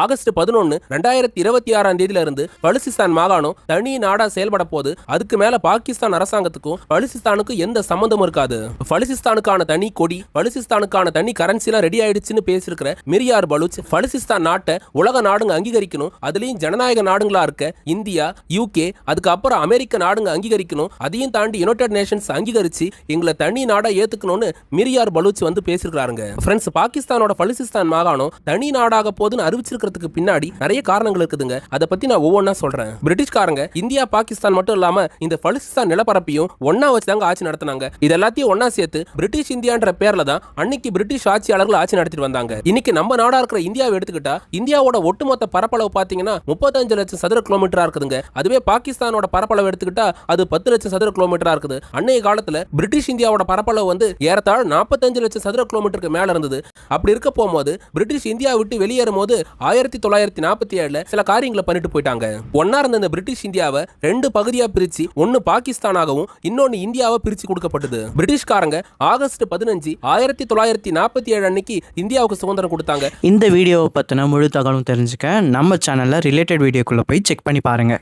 August 11, 2026 இருந்து பலுசிஸ்தான் மாகாணம் தனி நாடா செயல்பட போது. அதுக்கு மேல பாகிஸ்தான் அரசாங்கத்துக்கும் பலுசிஸ்தானுக்கும் எந்த சம்பந்தமும் இருக்காது. பலுசிஸ்தானுக்கான தனி கொடி, பலுசிஸ்தானுக்கான தனி கரன்சிலாம் ரெடி ஆயிடுச்சுன்னு பேசியிருக்கிற மிரியார் பலூச் பலுசிஸ்தான் நாட்டை உலக நாடுங்க அங்கீகரிக்கணும், அதுலயும் ஜனநாயக நாடுகளா இருக்க இந்தியா, யூகே, அதுக்கப்புறம் அமெரிக்க நாடுங்க அங்கீகரிக்கணும், அதையும் தாண்டி யுனைடெட் நேஷன்ஸ் அங்கீகரிச்சு எங்களை தனி நாடா ஏத்துக்கணும்னு மிரியார் பலூச் வந்து பேசியிருக்காங்க. ஃப்ரெண்ட்ஸ், பாகிஸ்தானோட பலுசிஸ்தான் மாகாணம் தனி நாடாக போதுன்னு அறிவிச்சு பின்னாடி நிறைய காரணங்கள் இருக்குதுங்க. அதை பத்தி நான் ஒவ்வொன்னா சொல்றேன். பிரிட்டிஷ்காரங்க இந்தியா பாகிஸ்தான் மட்டும் இல்லாம இந்த பலுசிஸ்தான் நிலப்பரப்பையும் ஒன்னா வச்சுதாங்க ஆட்சி நடத்தினாங்க. இது எல்லாத்தையும் ஒன்னா சேர்த்து பிரிட்டிஷ் இந்தியான்ற பேர்ல தான் அன்னைக்கு பிரிட்டிஷ் ஆட்சியாளர்கள் ஆட்சி நடத்திட்டு வந்தாங்க. இன்னைக்கு நம்ம நாடா இருக்கிற இந்தியாவை எடுத்துக்கிட்டா இந்தியாவோட ஒட்டுமொத்த பரப்பளவு பாத்தீங்கன்னா 35 லட்சம் சதுர கிலோமீட்டரா இருக்குதுங்க. அதுவே பாகிஸ்தானோட பரப்பளவு எடுத்துக்கிட்டா அது 10 லட்சம் சதுர கிலோமீட்டரா இருக்குது. அன்னைய காலத்துல பிரிட்டிஷ் இந்தியாவோட பரப்பளவு வந்து ஏறத்தாழ 45 லட்சம் சதுர கிலோமீட்டருக்கு மேல இருந்தது. அப்படி இருக்க போகும்போது பிரிட்டிஷ் இந்தியா விட்டு வெளியேறும் போது 1947 சில காரியங்களை பண்ணிட்டு போயிட்டாங்க. ஒன்னா இருந்த இந்த பிரிட்டிஷ் இந்தியாவை 2 பகுதியா பிரிச்சு ஒன்னு பாகிஸ்தானாகவும் இன்னொன்னு இந்தியாவை பிரிச்சு கொடுக்கப்பட்டது. பிரிட்டிஷ்காரங்க ஆகஸ்ட் 15, 1947 அன்னைக்கு இந்தியாவுக்கு சுதந்திரம் கொடுத்தாங்க. இந்த வீடியோவை பத்தின முழு தகவலும் தெரிஞ்சுக்க நம்ம சேனல்ல ரிலேட்டட் வீடியோக்குள்ள போய் செக் பண்ணி பாருங்க.